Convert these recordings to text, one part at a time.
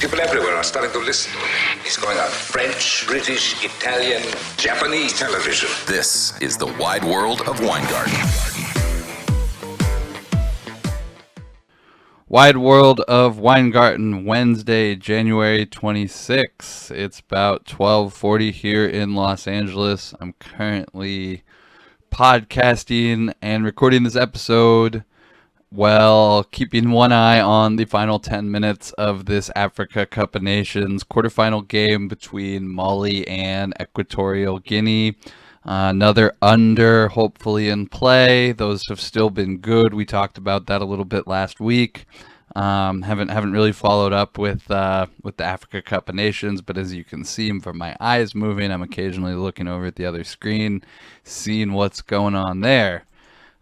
People everywhere are starting to listen to him. He's going on French, British, Italian, Japanese television. This is the Wide World of Weingarten. Wide World of Weingarten, Wednesday, January 26th. It's about 12:40 here in Los Angeles. I'm currently podcasting and recording this episode while keeping one eye on the final 10 minutes of this Africa Cup of Nations quarterfinal game between Mali and Equatorial Guinea. Another under, hopefully in play. Those have still been good. We talked about that a little bit last week. Haven't really followed up with the Africa Cup of Nations, but as you can see from my eyes moving, I'm occasionally looking over at the other screen, seeing what's going on there.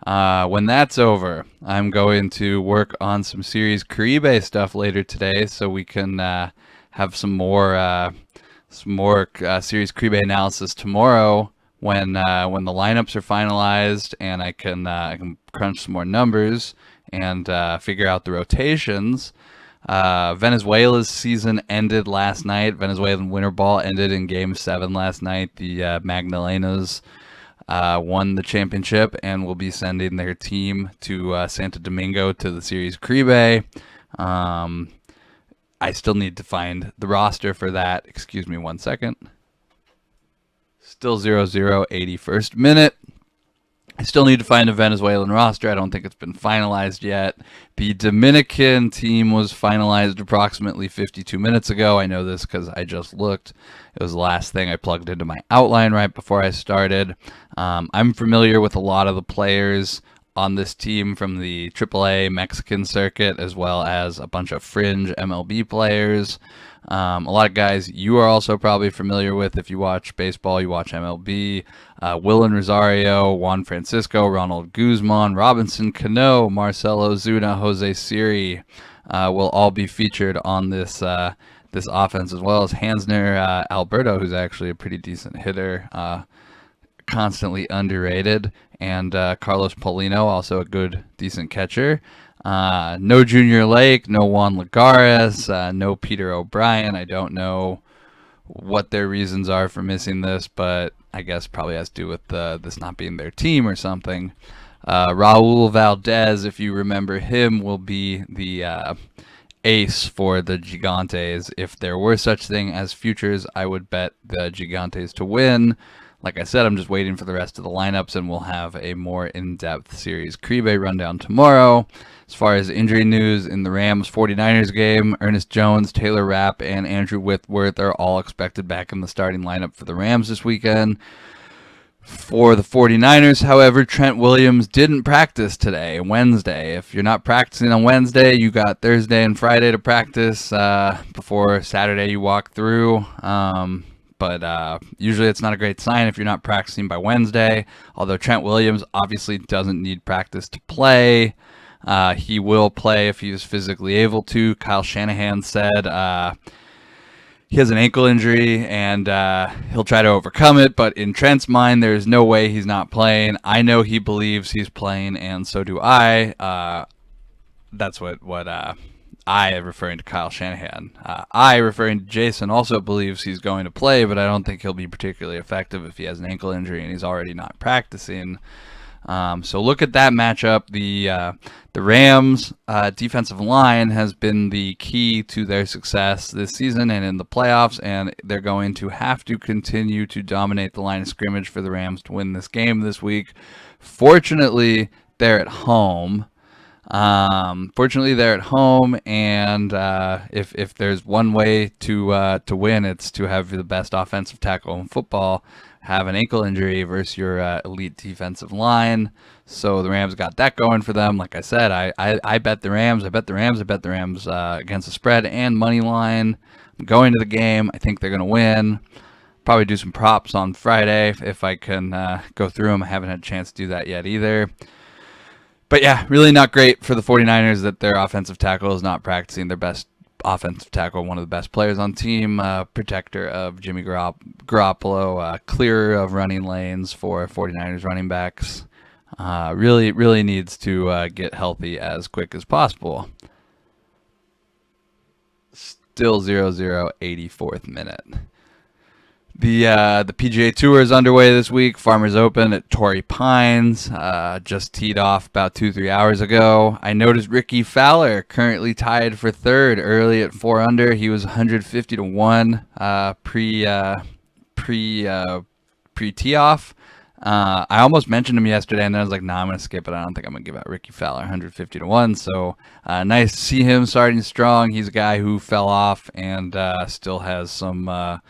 When that's over, I'm going to work on some Series Caribe stuff later today, so we can have some more Series Caribe analysis tomorrow when the lineups are finalized, and I can crunch some more numbers and figure out the rotations. Venezuela's season ended last night. Venezuelan winter ball ended in Game 7 last night. The Magdalenas won the championship and will be sending their team to Santo Domingo to the Series Caribe. I still need to find the roster for that. Excuse me one second. Still 0-0, 81st minute. I still need to find a Venezuelan roster. I don't think it's been finalized yet. The Dominican team was finalized approximately 52 minutes ago. I know this because I just looked. It was the last thing I plugged into my outline right before I started. I'm familiar with a lot of the players on this team from the AAA Mexican circuit, as well as a bunch of fringe MLB players. A lot of guys you are also probably familiar with if you watch baseball, you watch MLB. Willen Rosario, Juan Francisco, Ronald Guzman, Robinson Cano, Marcelo Zuna, Jose Siri will all be featured on this offense, as well as Hansner Alberto, who's actually a pretty decent hitter, constantly underrated, and Carlos Paulino, also a good, decent catcher. No Junior Lake, no Juan Lagares, no Peter O'Brien. I don't know what their reasons are for missing this, but I guess probably has to do with this not being their team or something. Raul Valdez, if you remember him, will be the ace for the Gigantes. If there were such thing as futures, I would bet the Gigantes to win. Like I said, I'm just waiting for the rest of the lineups, and we'll have a more in-depth Series Caribe rundown tomorrow. As far as injury news in the Rams 49ers game, Ernest Jones, Taylor Rapp, and Andrew Whitworth are all expected back in the starting lineup for the Rams this weekend. For the 49ers, however, Trent Williams didn't practice today, Wednesday. If you're not practicing on Wednesday, you got Thursday and Friday to practice before Saturday you walk through. But usually it's not a great sign if you're not practicing by Wednesday, although Trent Williams obviously doesn't need practice to play. He will play if he is physically able to. Kyle Shanahan said he has an ankle injury and he'll try to overcome it, but in Trent's mind, there's no way he's not playing. I know he believes he's playing, and so do I. That's what I, referring to Kyle Shanahan. I, referring to Jason, also believes he's going to play, but I don't think he'll be particularly effective if he has an ankle injury and he's already not practicing. So look at that matchup. The Rams' defensive line has been the key to their success this season and in the playoffs, and they're going to have to continue to dominate the line of scrimmage for the Rams to win this game this week. Fortunately, they're at home. And if there's one way to win, it's to have the best offensive tackle in football have an ankle injury versus your elite defensive line. So the Rams got that going for them. Like I said, I bet the Rams. I bet the Rams against the spread and money line. I'm going to the game. I think they're going to win. Probably do some props on Friday if I can go through them. I haven't had a chance to do that yet either. But yeah, really not great for the 49ers that their offensive tackle is not practicing. Their best offensive tackle, one of the best players on team, protector of Jimmy Garoppolo, clearer of running lanes for 49ers running backs. Really needs to get healthy as quick as possible. Still 0-0, 84th minute. The PGA Tour is underway this week. Farmers Open at Torrey Pines just teed off about 2-3 hours ago. I noticed Ricky Fowler currently tied for third early at 4 under. He was 150 to 1 pre tee off. I almost mentioned him yesterday, and then I was like, nah, I'm going to skip it. I don't think I'm going to give out Ricky Fowler 150 to 1. So nice to see him starting strong. He's a guy who fell off and still has some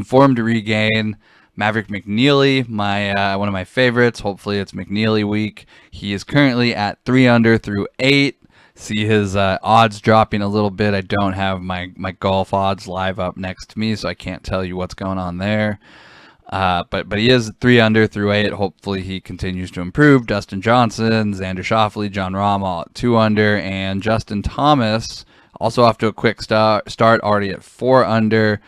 form to regain. Maverick McNeely, one of my favorites. Hopefully it's McNeely week. He is currently at 3 under through 8. See his odds dropping a little bit. I don't have my golf odds live up next to me, so I can't tell you what's going on there. But he is 3 under through 8. Hopefully he continues to improve. Dustin Johnson, Xander Schauffele, John Rahm all at 2 under, and Justin Thomas also off to a quick start, already at 4 under,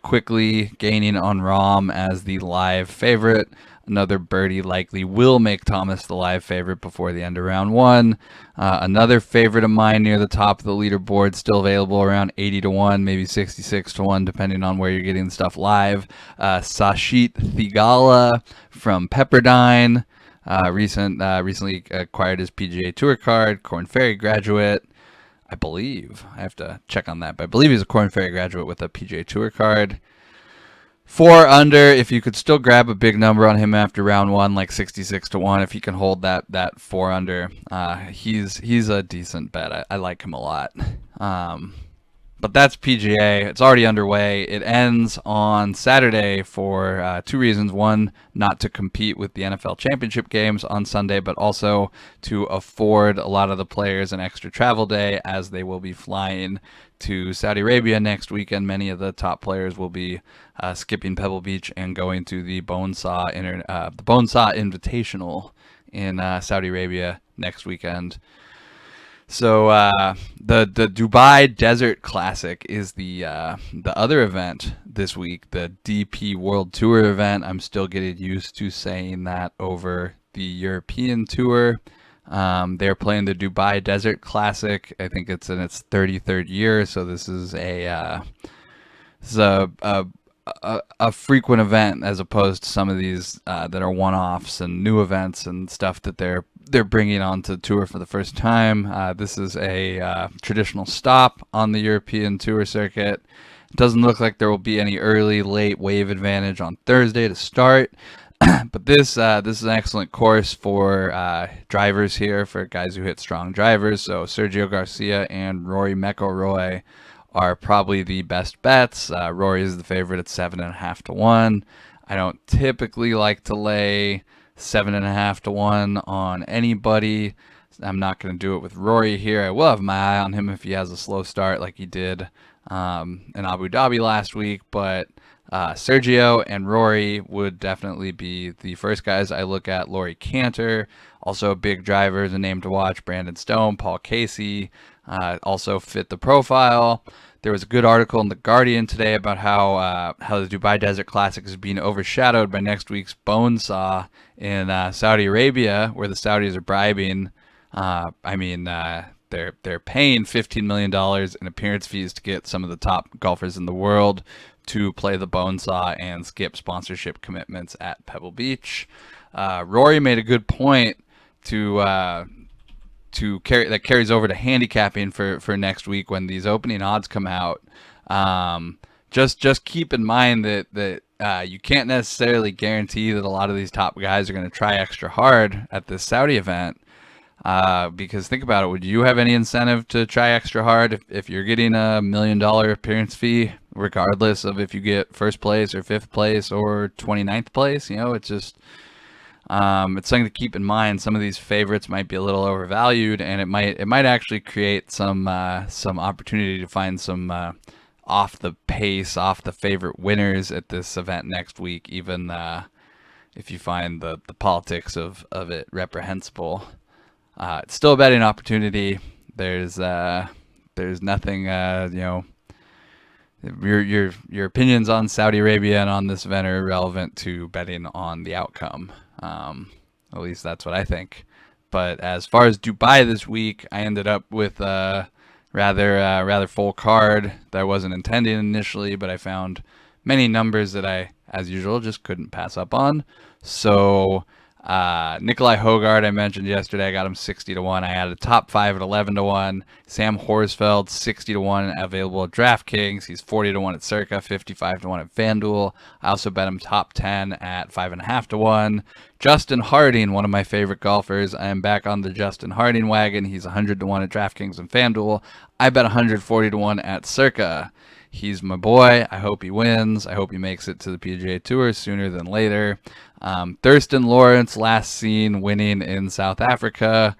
quickly gaining on Rahm as the live favorite. Another birdie likely will make Thomas the live favorite before the end of round 1. Another favorite of mine near the top of the leaderboard, still available around 80 to 1, maybe 66 to 1, depending on where you're getting the stuff live. Sashit Thigala from Pepperdine, recently acquired his PGA Tour card, Korn Ferry graduate. I believe, I have to check on that, but I believe he's a Korn Ferry graduate with a PGA Tour card. 4 under, if you could still grab a big number on him after round 1, like 66 to 1, if he can hold that 4 under, he's a decent bet. I like him a lot. But that's PGA. It's already underway. It ends on Saturday for 2 reasons. One, not to compete with the NFL championship games on Sunday, but also to afford a lot of the players an extra travel day, as they will be flying to Saudi Arabia next weekend. Many of the top players will be skipping Pebble Beach and going to the Bone Saw Invitational in Saudi Arabia next weekend. So the Dubai Desert Classic is the other event this week, the DP World Tour event. I'm still getting used to saying that over the European Tour. They're playing the Dubai Desert Classic. I think it's in its 33rd year, so this is a frequent event, as opposed to some of these that are one-offs and new events and stuff that they're bringing onto the tour for the first time. This is a traditional stop on the European Tour circuit. It doesn't look like there will be any early, late wave advantage on Thursday to start. But this is an excellent course for drivers here, for guys who hit strong drivers. So Sergio Garcia and Rory McIlroy are probably the best bets. Rory is the favorite at 7.5 to 1. I don't typically like to lay 7.5 to 1 on anybody. I'm not going to do it with Rory here. I will have my eye on him if he has a slow start like he did in Abu Dhabi last week, but Sergio and Rory would definitely be the first guys I look at. Laurie Cantor, also a big driver, is a name to watch. Brandon Stone, Paul Casey, also fit the profile. There was a good article in The Guardian today about how the Dubai Desert Classic is being overshadowed by next week's Bone Saw in Saudi Arabia, where the Saudis are bribing. They're paying $15 million in appearance fees to get some of the top golfers in the world to play the Bone Saw and skip sponsorship commitments at Pebble Beach. Rory made a good point that carries over to handicapping for next week when these opening odds come out. Just keep in mind that you can't necessarily guarantee that a lot of these top guys are going to try extra hard at this Saudi event. Because think about it, would you have any incentive to try extra hard if you're getting $1 million appearance fee, regardless of if you get first place or fifth place or 29th place? It's just it's something to keep in mind. Some of these favorites might be a little overvalued, and it might actually create some opportunity to find some off the pace, off the favorite winners at this event next week, even if you find the politics of it reprehensible. It's still a betting opportunity. There's nothing, your opinions on Saudi Arabia and on this event are irrelevant to betting on the outcome. At least that's what I think. But as far as Dubai this week, I ended up with rather full card that I wasn't intending initially, but I found many numbers that I, as usual, just couldn't pass up on. So Nikolai Hogard, I mentioned yesterday, I got him 60-1. I had a top 5 at 11-1. Sam Horsfeld, 60-1, available at DraftKings. He's 40-1 at Circa, 55-1 at FanDuel. I also bet him top 10 at 5.5-1. Justin Harding, one of my favorite golfers. I am back on the Justin Harding wagon. He's 100-1 at DraftKings and FanDuel. I bet 140-1 at Circa. He's my boy. I hope he wins. I hope he makes it to the PGA Tour sooner than later. Thurston Lawrence, last seen winning in South Africa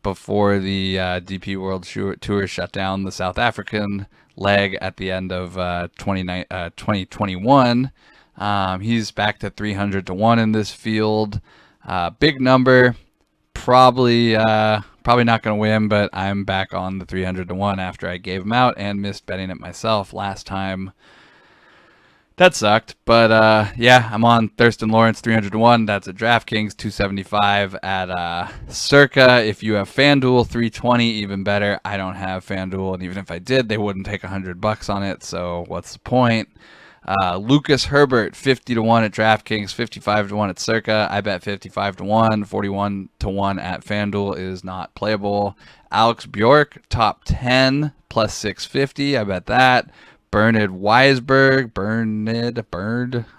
before the DP World Tour shut down the South African leg at the end of 2021. He's back to 300-1 in this field. Big number. Probably not going to win, but I'm back on the 300-1 after I gave him out and missed betting it myself last time. That sucked, but yeah, I'm on Thurston Lawrence 300-1. That's at DraftKings, 275 at Circa. If you have FanDuel, 320, even better. I don't have FanDuel, and even if I did, they wouldn't take $100 on it. So what's the point? Lucas Herbert, 50-1 at DraftKings, 55-1 at Circa. I bet 55-1, 41-1 at FanDuel is not playable. Alex Bjork, top 10, plus 650. I bet that. Bernard Weisberg,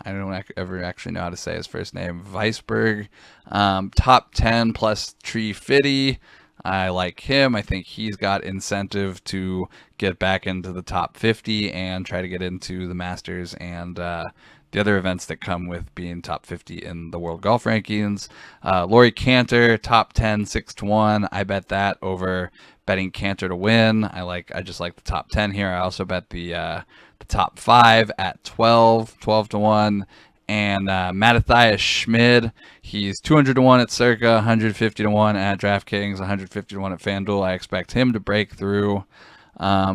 I don't ever actually know how to say his first name. Weisberg, top 10 plus 350. I like him. I think he's got incentive to get back into the top 50 and try to get into the Masters and the other events that come with being top 50 in the world golf rankings. Laurie Cantor, top 10, 6-1. I bet that over betting Cantor to win. I just like the top 10 here. I also bet the top 5 at 12-1. And Matthias Schmid, he's 200-1 at Circa, 150-1 at DraftKings, 150-1 at FanDuel. I expect him to break through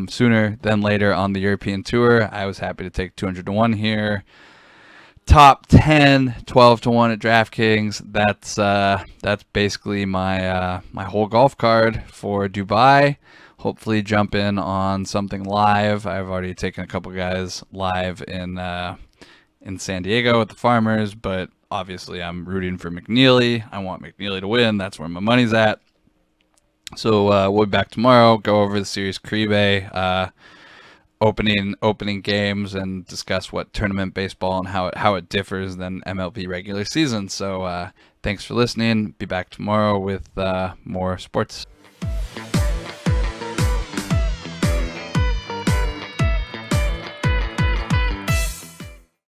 sooner than later on the European Tour. I was happy to take 200-1 here. Top 10, 12-1 at DraftKings. That's basically my my whole golf card for Dubai. Hopefully jump in on something live. I've already taken a couple guys live in San Diego with the Farmers, but obviously I'm rooting for McNeely. I want McNeely to win. That's where my money's at. So we'll be back tomorrow, go over the Series Caribe opening games and discuss what tournament baseball and how it differs than MLB regular season. So thanks for listening. Be back tomorrow with more sports.